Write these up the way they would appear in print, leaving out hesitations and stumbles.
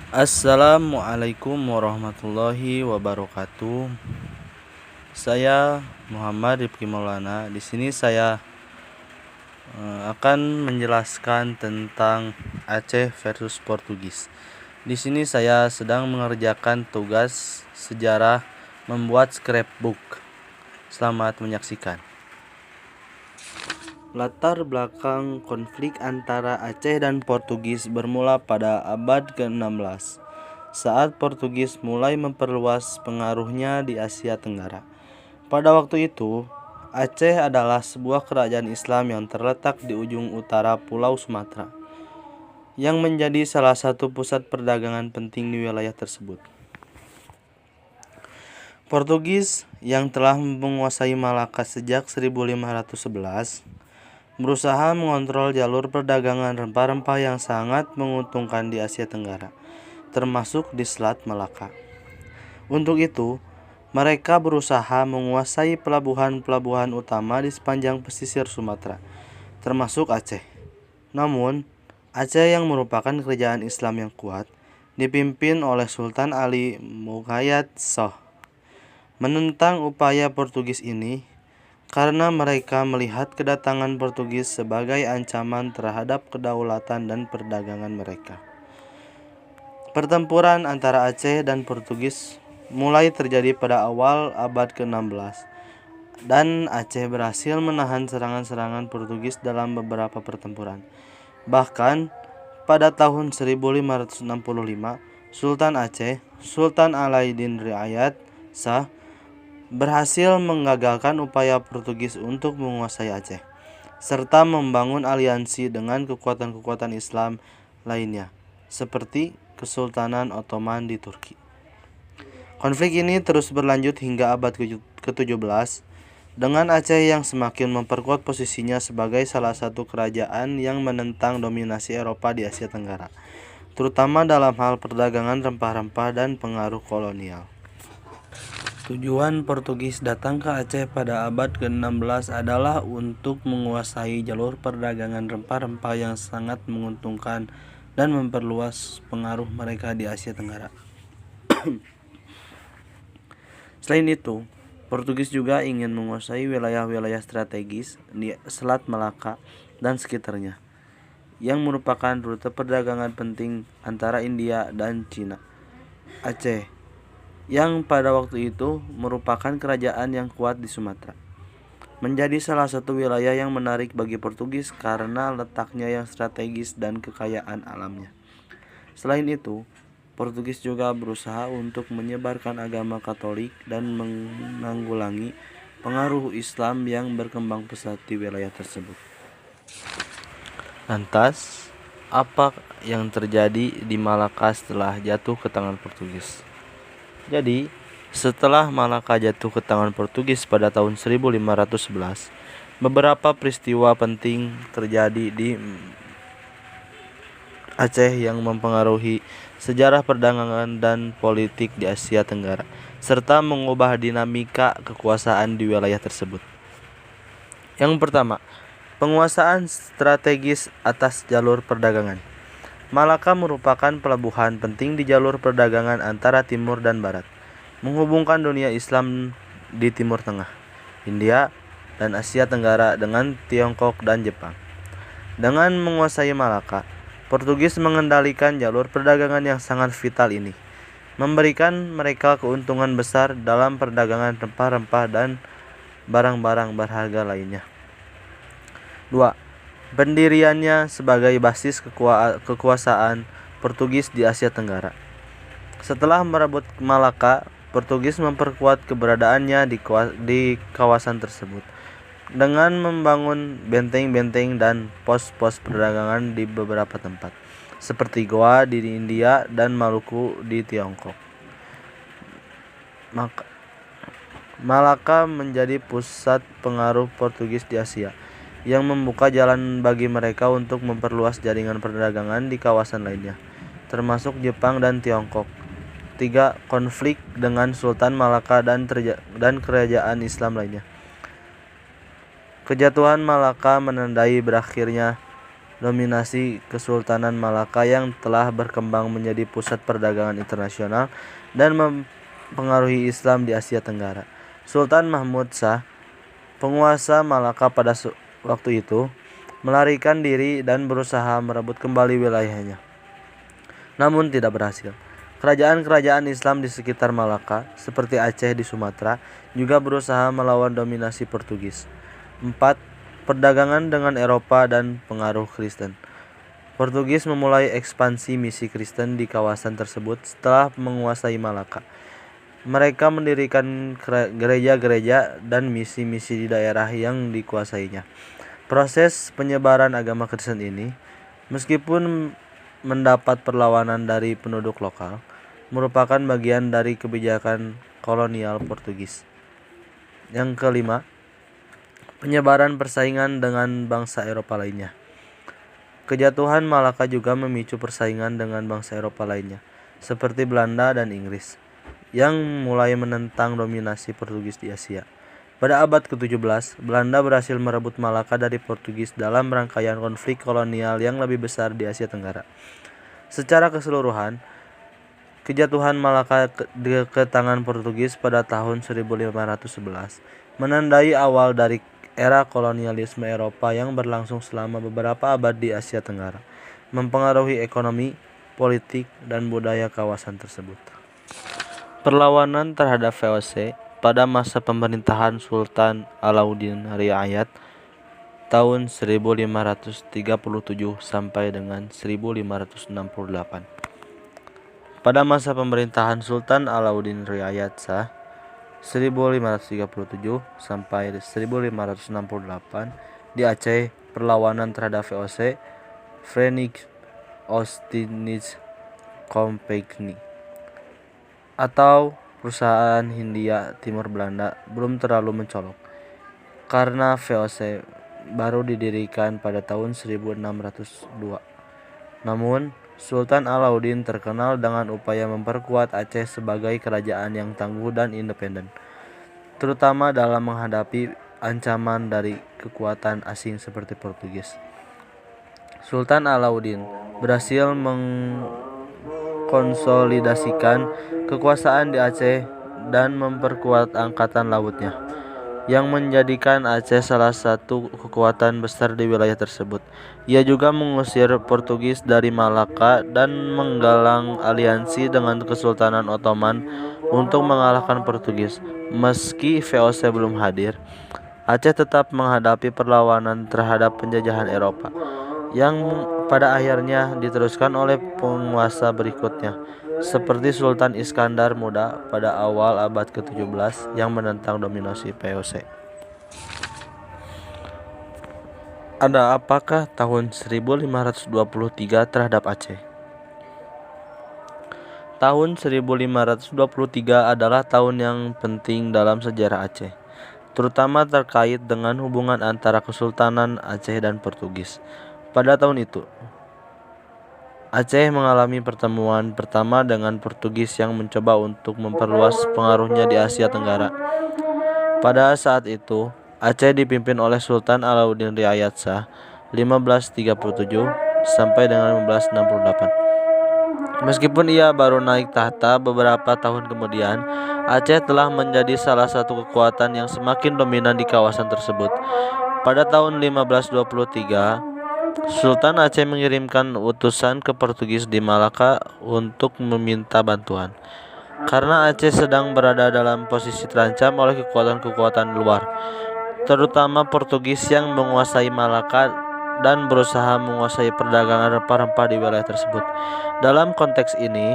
Assalamualaikum warahmatullahi wabarakatuh. Saya Muhammad Rifki Maulana. Di sini saya akan menjelaskan tentang Aceh versus Portugis. Di sini saya sedang mengerjakan tugas sejarah membuat scrapbook. Selamat menyaksikan. Latar belakang konflik antara Aceh dan Portugis bermula pada abad ke-16, saat Portugis mulai memperluas pengaruhnya di Asia Tenggara. Pada waktu itu, Aceh adalah sebuah kerajaan Islam yang terletak di ujung utara Pulau Sumatera, yang menjadi salah satu pusat perdagangan penting di wilayah tersebut. Portugis yang telah menguasai Malaka sejak 1511 berusaha mengontrol jalur perdagangan rempah-rempah yang sangat menguntungkan di Asia Tenggara, termasuk di Selat Malaka. Untuk itu, mereka berusaha menguasai pelabuhan-pelabuhan utama di sepanjang pesisir Sumatera, termasuk Aceh. Namun, Aceh yang merupakan kerajaan Islam yang kuat, dipimpin oleh Sultan Ali Muqayyad Shah, menentang upaya Portugis ini karena mereka melihat kedatangan Portugis sebagai ancaman terhadap kedaulatan dan perdagangan mereka. Pertempuran antara Aceh dan Portugis mulai terjadi pada awal abad ke-16, dan Aceh berhasil menahan serangan-serangan Portugis dalam beberapa pertempuran. Bahkan pada tahun 1565, Sultan Aceh, Sultan Alaidin Riayat Shah, berhasil menggagalkan upaya Portugis untuk menguasai Aceh, serta membangun aliansi dengan kekuatan-kekuatan Islam lainnya, seperti Kesultanan Ottoman di Turki. Konflik ini terus berlanjut hingga abad ke-17, dengan Aceh yang semakin memperkuat posisinya sebagai salah satu kerajaan yang menentang dominasi Eropa di Asia Tenggara, terutama dalam hal perdagangan rempah-rempah dan pengaruh kolonial. Tujuan Portugis datang ke Aceh pada abad ke-16 adalah untuk menguasai jalur perdagangan rempah-rempah yang sangat menguntungkan dan memperluas pengaruh mereka di Asia Tenggara. Selain itu, Portugis juga ingin menguasai wilayah-wilayah strategis di Selat Malaka dan sekitarnya, yang merupakan rute perdagangan penting antara India dan Cina. Aceh, yang pada waktu itu merupakan kerajaan yang kuat di Sumatera, menjadi salah satu wilayah yang menarik bagi Portugis karena letaknya yang strategis dan kekayaan alamnya. Selain itu, Portugis juga berusaha untuk menyebarkan agama Katolik dan menanggulangi pengaruh Islam yang berkembang pesat di wilayah tersebut. Lantas, apa yang terjadi di Malaka setelah jatuh ke tangan Portugis? Jadi, setelah Malaka jatuh ke tangan Portugis pada tahun 1511, beberapa peristiwa penting terjadi di Aceh yang mempengaruhi sejarah perdagangan dan politik di Asia Tenggara, serta mengubah dinamika kekuasaan di wilayah tersebut. Yang pertama, penguasaan strategis atas jalur perdagangan. Malaka merupakan pelabuhan penting di jalur perdagangan antara timur dan barat, menghubungkan dunia Islam di Timur Tengah, India, dan Asia Tenggara dengan Tiongkok dan Jepang. Dengan menguasai Malaka, Portugis mengendalikan jalur perdagangan yang sangat vital ini, memberikan mereka keuntungan besar dalam perdagangan rempah-rempah dan barang-barang berharga lainnya. 2. Pendiriannya sebagai basis kekuasaan Portugis di Asia Tenggara. Setelah merebut Malaka, Portugis memperkuat keberadaannya di kawasan tersebut dengan membangun benteng-benteng dan pos-pos perdagangan di beberapa tempat, seperti Goa di India dan Maluku di Tiongkok. Malaka menjadi pusat pengaruh Portugis di Asia, yang membuka jalan bagi mereka untuk memperluas jaringan perdagangan di kawasan lainnya, termasuk Jepang dan Tiongkok. 3. Konflik dengan Sultan Malaka dan kerajaan Islam lainnya. Kejatuhan Malaka menandai berakhirnya dominasi Kesultanan Malaka yang telah berkembang menjadi pusat perdagangan internasional dan mempengaruhi Islam di Asia Tenggara. Sultan Mahmud Shah, penguasa Malaka pada waktu itu, melarikan diri dan berusaha merebut kembali wilayahnya, namun tidak berhasil. Kerajaan-kerajaan Islam di sekitar Malaka, seperti Aceh di Sumatera, juga berusaha melawan dominasi Portugis. 4. Perdagangan dengan Eropa dan pengaruh Kristen. Portugis memulai ekspansi misi Kristen di kawasan tersebut setelah menguasai Malaka. Mereka mendirikan gereja-gereja dan misi-misi di daerah yang dikuasainya. Proses penyebaran agama Kristen ini, meskipun mendapat perlawanan dari penduduk lokal, merupakan bagian dari kebijakan kolonial Portugis. Yang kelima, penyebaran persaingan dengan bangsa Eropa lainnya. Kejatuhan Malaka juga memicu persaingan dengan bangsa Eropa lainnya, seperti Belanda dan Inggris, yang mulai menentang dominasi Portugis di Asia. Pada abad ke-17, Belanda berhasil merebut Malaka dari Portugis dalam rangkaian konflik kolonial yang lebih besar di Asia Tenggara. Secara keseluruhan, kejatuhan Malaka ke tangan Portugis pada tahun 1511 menandai awal dari era kolonialisme Eropa yang berlangsung selama beberapa abad di Asia Tenggara, mempengaruhi ekonomi, politik, dan budaya kawasan tersebut. Perlawanan terhadap VOC pada masa pemerintahan Sultan Alauddin Riayat tahun 1537 sampai dengan 1568. Pada masa pemerintahan Sultan Alauddin Riayat Shah 1537 sampai 1568 di Aceh, perlawanan terhadap VOC Verenigd Oostindische Compagnie atau perusahaan Hindia Timur Belanda belum terlalu mencolok, karena VOC baru didirikan pada tahun 1602. Namun, Sultan Alauddin terkenal dengan upaya memperkuat Aceh sebagai kerajaan yang tangguh dan independen, terutama dalam menghadapi ancaman dari kekuatan asing seperti Portugis. Sultan Alauddin berhasil konsolidasikan kekuasaan di Aceh dan memperkuat angkatan lautnya, yang menjadikan Aceh salah satu kekuatan besar di wilayah tersebut. Ia juga mengusir Portugis dari Malaka dan menggalang aliansi dengan Kesultanan Ottoman untuk mengalahkan Portugis. Meski VOC belum hadir, Aceh tetap menghadapi perlawanan terhadap penjajahan Eropa, yang pada akhirnya diteruskan oleh penguasa berikutnya, seperti Sultan Iskandar Muda pada awal abad ke-17 yang menentang dominasi VOC. Ada apakah tahun 1523 terhadap Aceh? Tahun 1523 adalah tahun yang penting dalam sejarah Aceh, terutama terkait dengan hubungan antara Kesultanan Aceh dan Portugis. Pada tahun itu, Aceh mengalami pertemuan pertama dengan Portugis yang mencoba untuk memperluas pengaruhnya di Asia Tenggara. Pada saat itu, Aceh dipimpin oleh Sultan Alauddin Riayat Shah 1537 sampai dengan 1568. Meskipun ia baru naik tahta beberapa tahun kemudian, Aceh telah menjadi salah satu kekuatan yang semakin dominan di kawasan tersebut. Pada tahun 1523, Sultan Aceh mengirimkan utusan ke Portugis di Malaka untuk meminta bantuan, karena Aceh sedang berada dalam posisi terancam oleh kekuatan-kekuatan luar, terutama Portugis yang menguasai Malaka dan berusaha menguasai perdagangan rempah-rempah di wilayah tersebut. Dalam konteks ini,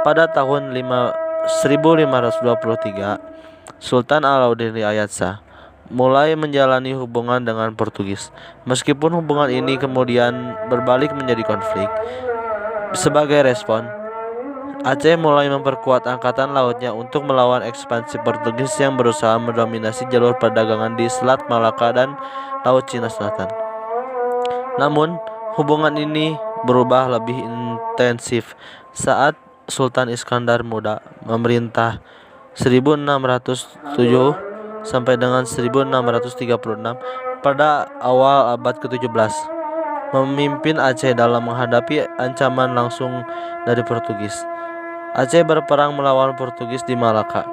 pada tahun 1523, Sultan Alauddin Riayat Shah mulai menjalani hubungan dengan Portugis. Meskipun hubungan ini kemudian berbalik menjadi konflik. Sebagai respon, Aceh mulai memperkuat angkatan lautnya untuk melawan ekspansi Portugis yang berusaha mendominasi jalur perdagangan di Selat Malaka dan Laut Cina Selatan. Namun, hubungan ini berubah lebih intensif saat Sultan Iskandar Muda memerintah 1607 sampai dengan 1636 pada awal abad ke-17. memimpin Aceh dalam menghadapi ancaman langsung dari Portugis. Aceh berperang melawan Portugis di Malaka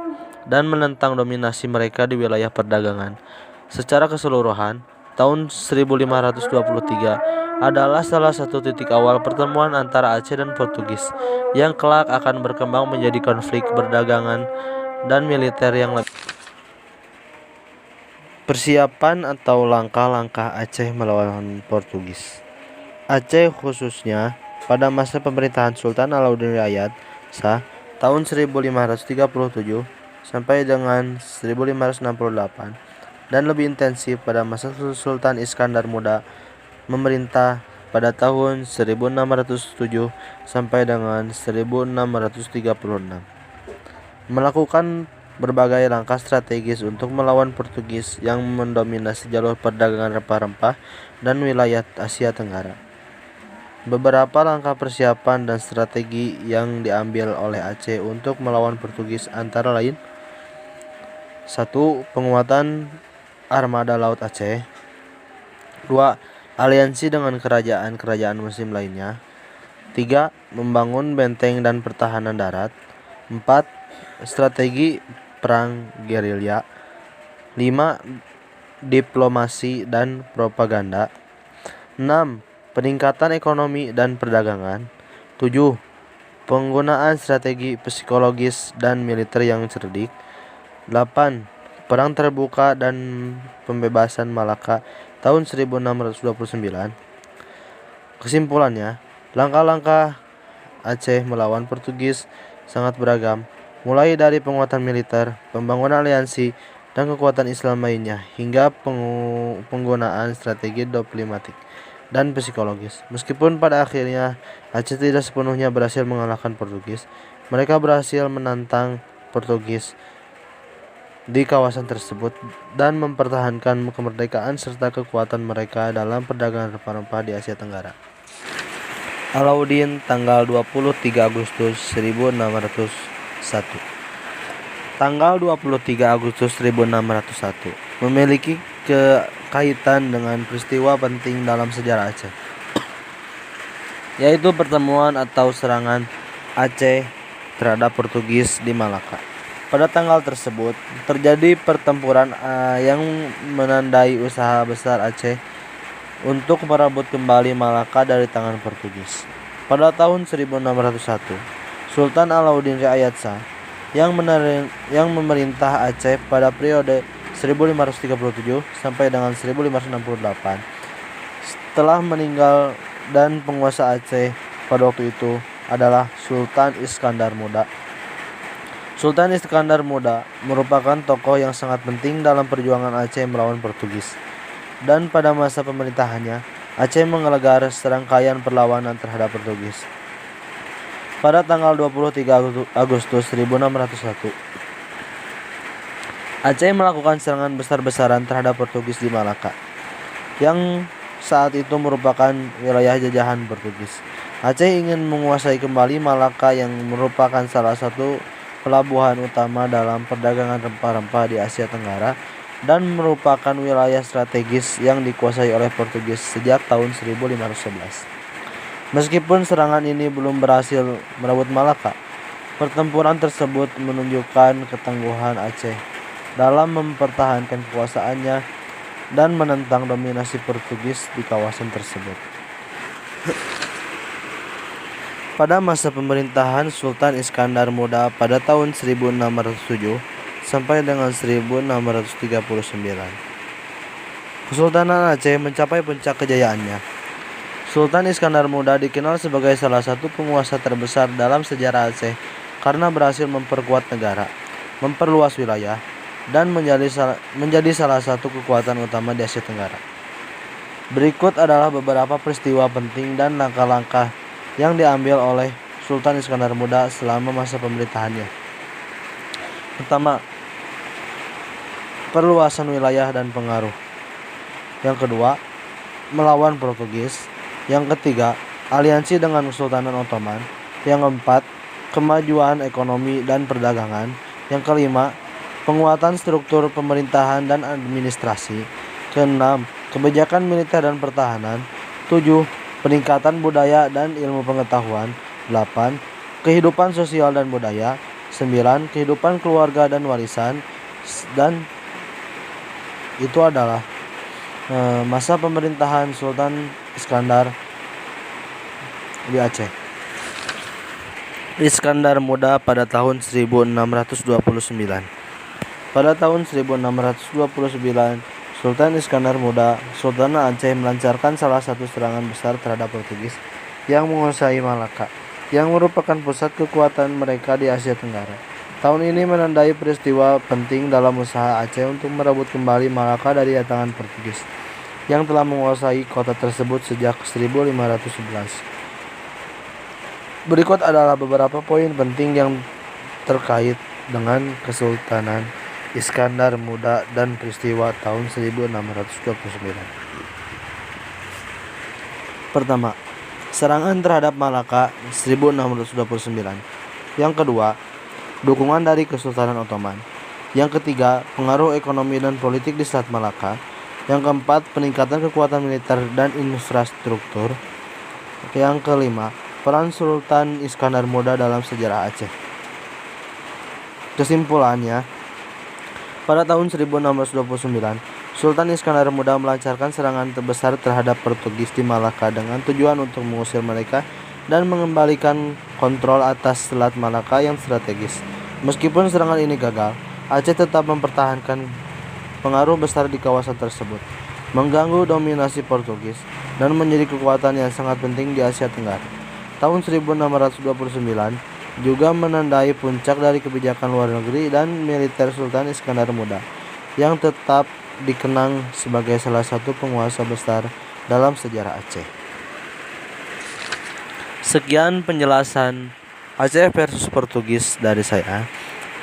dan menentang dominasi mereka di wilayah perdagangan. Secara keseluruhan, tahun 1523 adalah salah satu titik awal pertemuan antara Aceh dan Portugis yang kelak akan berkembang menjadi konflik perdagangan dan militer yang lebih. Persiapan atau langkah-langkah Aceh melawan Portugis. Aceh khususnya pada masa pemerintahan Sultan Alauddin Riayat Shah tahun 1537 sampai dengan 1568 dan lebih intensif pada masa Sultan Iskandar Muda memerintah pada tahun 1607 sampai dengan 1636, melakukan berbagai langkah strategis untuk melawan Portugis yang mendominasi jalur perdagangan rempah-rempah dan wilayah Asia Tenggara. Beberapa langkah persiapan dan strategi yang diambil oleh Aceh untuk melawan Portugis antara lain: 1. Penguatan armada laut Aceh. 2. Aliansi dengan kerajaan-kerajaan muslim lainnya. 3. Membangun benteng dan pertahanan darat. 4. Strategi perang gerilya. 5. Diplomasi dan propaganda. 6. Peningkatan ekonomi dan perdagangan. 7. Penggunaan strategi psikologis dan militer yang cerdik. 8. Perang terbuka dan pembebasan Malaka tahun 1629. Kesimpulannya, langkah-langkah Aceh melawan Portugis sangat beragam, mulai dari penguatan militer, pembangunan aliansi, dan kekuatan Islam lainnya, hingga penggunaan strategi diplomatik dan psikologis. Meskipun pada akhirnya Aceh tidak sepenuhnya berhasil mengalahkan Portugis, mereka berhasil menantang Portugis di kawasan tersebut dan mempertahankan kemerdekaan serta kekuatan mereka dalam perdagangan rempah-rempah di Asia Tenggara. Alauddin tanggal 23 Agustus 1601. Tanggal 23 Agustus 1601 memiliki kaitan dengan peristiwa penting dalam sejarah Aceh, yaitu pertemuan atau serangan Aceh terhadap Portugis di Malaka. Pada tanggal tersebut terjadi pertempuran yang menandai usaha besar Aceh untuk merebut kembali Malaka dari tangan Portugis. Pada tahun 1601, Sultan Alauddin Riayat Shah yang memerintah Aceh pada periode 1537 sampai dengan 1568 setelah meninggal, dan penguasa Aceh pada waktu itu adalah Sultan Iskandar Muda. Sultan Iskandar Muda merupakan tokoh yang sangat penting dalam perjuangan Aceh melawan Portugis, dan pada masa pemerintahannya Aceh menggelar serangkaian perlawanan terhadap Portugis. Pada tanggal 23 Agustus 1601, Aceh melakukan serangan besar-besaran terhadap Portugis di Malaka, yang saat itu merupakan wilayah jajahan Portugis. Aceh ingin menguasai kembali Malaka yang merupakan salah satu pelabuhan utama dalam perdagangan rempah-rempah di Asia Tenggara dan merupakan wilayah strategis yang dikuasai oleh Portugis sejak tahun 1511. Meskipun serangan ini belum berhasil merebut Malaka, pertempuran tersebut menunjukkan ketangguhan Aceh dalam mempertahankan kekuasaannya dan menentang dominasi Portugis di kawasan tersebut. Pada masa pemerintahan Sultan Iskandar Muda pada tahun 1607 sampai dengan 1639, Kesultanan Aceh mencapai puncak kejayaannya. Sultan Iskandar Muda dikenal sebagai salah satu penguasa terbesar dalam sejarah Aceh karena berhasil memperkuat negara, memperluas wilayah, dan menjadi salah satu kekuatan utama di Asia Tenggara. Berikut adalah beberapa peristiwa penting dan langkah-langkah yang diambil oleh Sultan Iskandar Muda selama masa pemerintahannya. Pertama, perluasan wilayah dan pengaruh. Yang kedua, melawan Portugis. Yang ketiga, aliansi dengan Kesultanan Ottoman. Yang keempat, kemajuan ekonomi dan perdagangan. Yang kelima, penguatan struktur pemerintahan dan administrasi. Keenam, kebijakan militer dan pertahanan. 7. Peningkatan budaya dan ilmu pengetahuan. 8. Kehidupan sosial dan budaya. 9. Kehidupan keluarga dan warisan. Dan itu adalah masa pemerintahan Sultan Iskandar di Aceh. Iskandar Muda pada tahun 1629. Pada tahun 1629, Sultan Iskandar Muda, Sultan Aceh melancarkan salah satu serangan besar terhadap Portugis yang menguasai Malaka, yang merupakan pusat kekuatan mereka di Asia Tenggara. Tahun ini menandai peristiwa penting dalam usaha Aceh untuk merebut kembali Malaka dari tangan Portugis, yang telah menguasai kota tersebut sejak 1511. Berikut adalah beberapa poin penting yang terkait dengan Kesultanan Iskandar Muda dan peristiwa tahun 1629. Pertama, serangan terhadap Malaka 1629. Yang kedua, dukungan dari Kesultanan Ottoman. Yang ketiga, pengaruh ekonomi dan politik di Selat Malaka. Yang keempat, peningkatan kekuatan militer dan infrastruktur. Yang kelima, peran Sultan Iskandar Muda dalam sejarah Aceh. Kesimpulannya, pada tahun 1629, Sultan Iskandar Muda melancarkan serangan terbesar terhadap Portugis di Malaka dengan tujuan untuk mengusir mereka dan mengembalikan kontrol atas Selat Malaka yang strategis. Meskipun serangan ini gagal, Aceh tetap mempertahankan pengaruh besar di kawasan tersebut, mengganggu dominasi Portugis, dan menjadi kekuatan yang sangat penting di Asia Tenggara. Tahun 1629 juga menandai puncak dari kebijakan luar negeri dan militer Sultan Iskandar Muda, yang tetap dikenang sebagai salah satu penguasa besar dalam sejarah Aceh. Sekian penjelasan Aceh versus Portugis dari saya.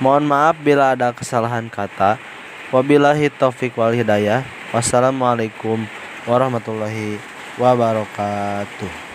Mohon maaf bila ada kesalahan kata. Wabillahi taufik wal hidayah. Wassalamualaikum warahmatullahi wabarakatuh.